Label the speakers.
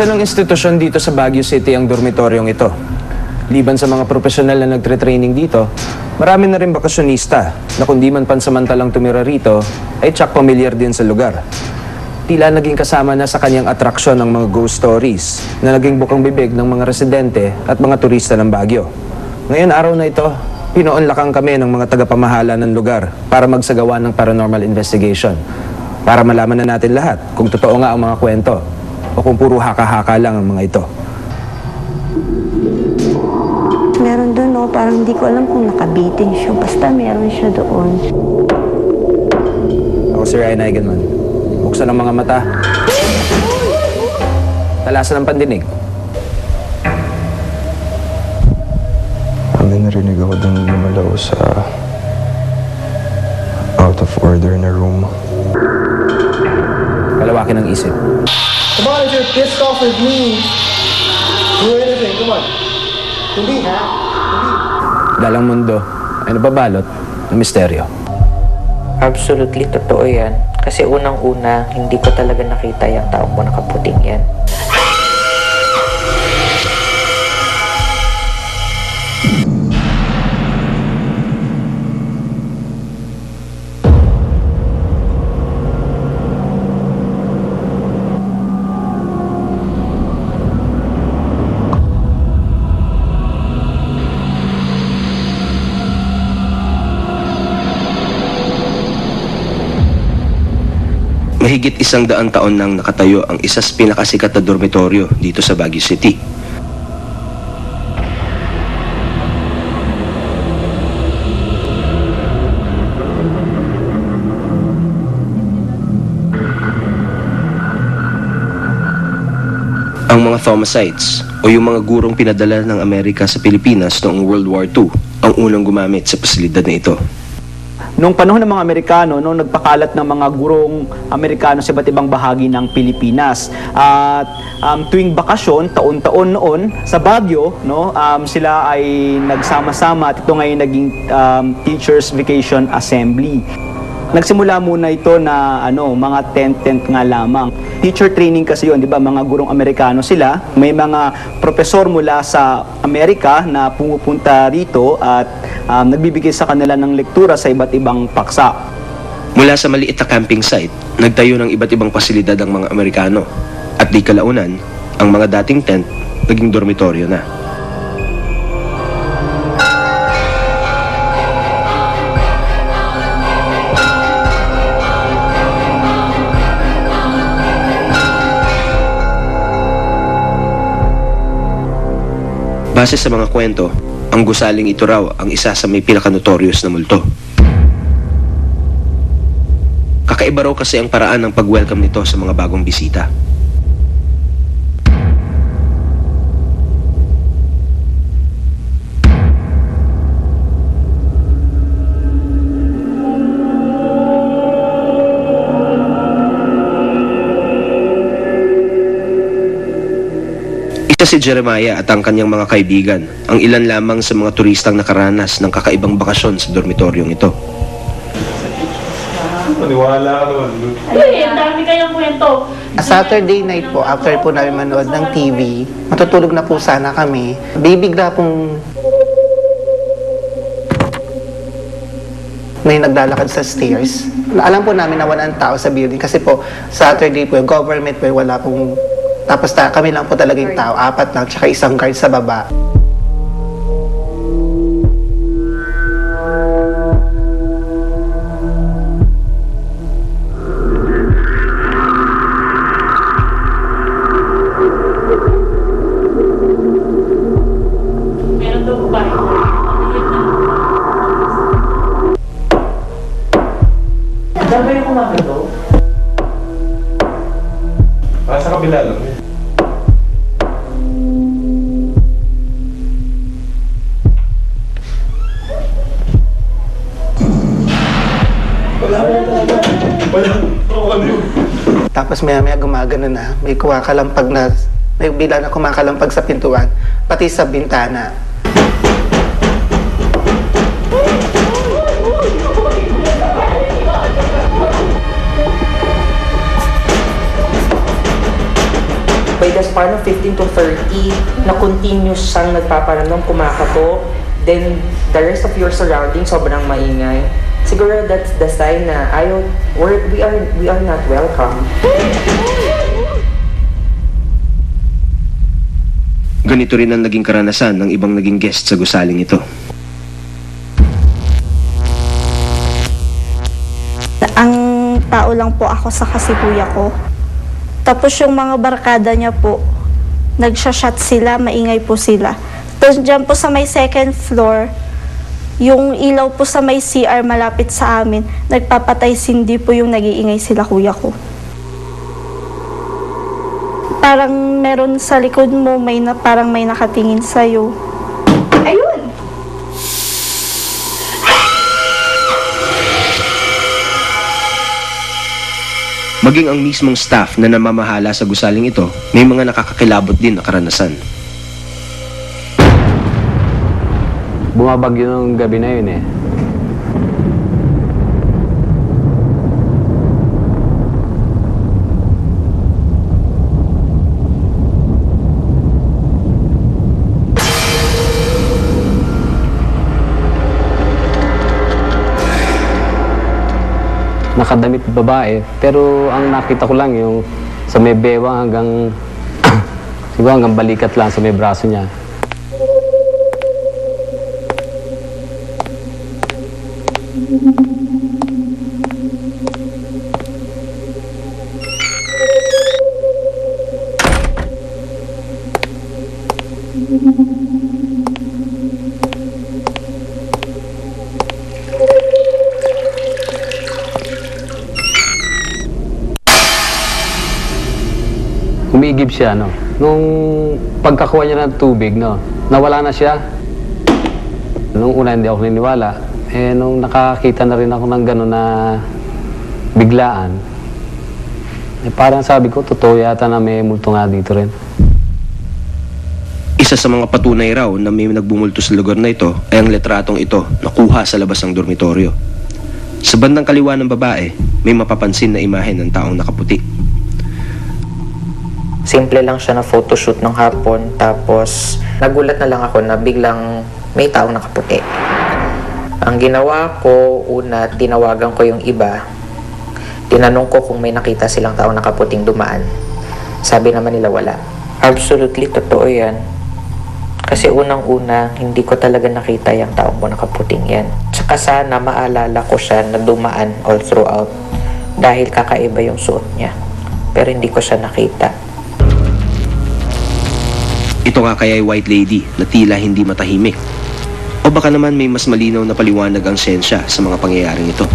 Speaker 1: Isa ng institusyon dito sa Baguio City ang dormitoryong ito. Liban sa mga profesional na nagtre-training dito, marami na rin bakasyonista na kundi man pansamantalang tumira rito, ay tsak pamilyar din sa lugar. Tila naging kasama na sa kanyang atraksyon ng mga ghost stories na naging bukang bibig ng mga residente at mga turista ng Baguio. Ngayon araw na ito, pinoonlakang kami ng mga tagapamahala ng lugar para magsagawa ng paranormal investigation. Para malaman na natin lahat kung totoo nga ang mga kwento o kung puro haka-haka lang ang mga ito.
Speaker 2: Meron doon, no? Parang hindi ko alam kung nakabitin siya. Basta meron siya doon.
Speaker 1: Ako si Ryan Eigenman. Buksan ang mga mata. Talasan ang pandinig.
Speaker 3: May narinig ako dun lumalaw sa out of order na room.
Speaker 1: Palawakin ang isip.
Speaker 4: Come on, if you're pissed off with me, do anything. Come on. Hindi, ha? Hindi.
Speaker 1: Dalang mundo ay nababalot ng misteryo.
Speaker 5: Absolutely totoo yan. Kasi unang-una, hindi ko talaga nakita yung taong mo nakaputing yan.
Speaker 6: Mahigit 100 taon nang nakatayo ang isa sa pinakasikat na dormitoryo dito sa Baguio City. Ang mga Thomasites o yung mga gurong pinadala ng Amerika sa Pilipinas noong World War II ang unang gumamit sa pasilidad na ito.
Speaker 7: Noong panahon ng mga Amerikano, no, nagpakalat ng mga gurong Amerikano sa iba't ibang bahagi ng Pilipinas. At tuwing bakasyon, taon-taon noon, sa Baguio, no, sila ay nagsama-sama at ito ngayon naging Teachers Vacation Assembly. Nagsimula muna ito na mga tent nga lamang. Teacher training kasi yon, di ba? Mga gurong Amerikano sila. May mga profesor mula sa Amerika na pumupunta rito at nagbibigay sa kanila ng lektura sa iba't ibang paksa.
Speaker 6: Mula sa maliit na camping site, nagtayo ng iba't ibang pasilidad ang mga Amerikano. At di kalaunan, ang mga dating tent naging dormitoryo na. Base sa mga kwento, ang gusaling ito raw ang isa sa may pinaka-notorious na multo. Kakaiba raw kasi ang paraan ng pag-welcome nito sa mga bagong bisita. Si Jeremiah at ang kanyang mga kaibigan ang ilan lamang sa mga turistang nakaranas ng kakaibang bakasyon sa dormitoryong ito.
Speaker 3: Maniwala ka naman.
Speaker 8: Ay, ang dami kayang kwento.
Speaker 9: Saturday night po, after po namin manood ng TV, matutulog na po sana kami. Bibigla pong may naglalakad sa stairs. Alam po namin na walang tao sa building kasi po Saturday po, yung government po, wala pong. Tapos kami lang po talaga yung tao, 4 lang, tsaka isang guard sa baba.
Speaker 8: Meron daw ba?
Speaker 4: Dami yung kumakato?
Speaker 3: Sa kabila lang.
Speaker 9: Tapos maya-maya gumagano na, may kumakalampag na, may bila na kumakalampag sa pintuan, pati sa bintana.
Speaker 5: by the span of 15 to 30, na continuous siyang nagpaparamdam, kumakapo, then the rest of your surroundings sobrang maingay. Siguro that's the sign na we are not welcome.
Speaker 6: Ganito rin ang naging karanasan ng ibang naging guest sa gusaling ito.
Speaker 10: Ang tao lang po ako sa kasi kuya ko. Tapos yung mga barkada niya po, nagsha-shot sila, maingay po sila. Tapos dyan po sa may second floor, yung ilaw po sa may CR malapit sa amin, nagpapatay sindi po yung nag-iingay sila kuya ko. Parang meron sa likod mo, parang may nakatingin sa'yo. Ayun!
Speaker 6: Maging ang mismong staff na namamahala sa gusaling ito, may mga nakakakilabot din na karanasan.
Speaker 11: Bumabagyo nung gabi na yun eh. Nakadamit babae, pero ang nakita ko lang yung sa may bewang hanggang siguro hanggang balikat lang sa may braso niya. Umiigib siya, no? Nung pagkakuha niya ng tubig, no? Nawala na siya. Nung una hindi ako niniwala. Eh, nung nakakita na rin ako ng gano'n na biglaan, eh, parang sabi ko, totoo yata na may multo nga dito rin.
Speaker 6: Isa sa mga patunay raw na may nagbumulto sa lugar na ito ay ang letratong ito na kuha sa labas ng dormitoryo. Sa bandang kaliwa ng babae, may mapapansin na imahe ng taong nakaputi.
Speaker 5: Simple lang siya na photoshoot ng hapon, tapos nagulat na lang ako na biglang may taong nakaputi. Ang ginawa ko, una, tinawagan ko yung iba. Tinanong ko kung may nakita silang taong nakaputing dumaan. Sabi naman nila wala. Absolutely, totoo yan. Kasi unang-una, hindi ko talaga nakita yung taong nakaputing yan. Tsaka sana maalala ko siya na dumaan all throughout dahil kakaiba yung suot niya. Pero hindi ko siya nakita.
Speaker 6: Ito nga kaya ay White Lady na tila hindi matahimik. O baka naman may mas malinaw na paliwanag ang siyensya sa mga pangyayaring ito.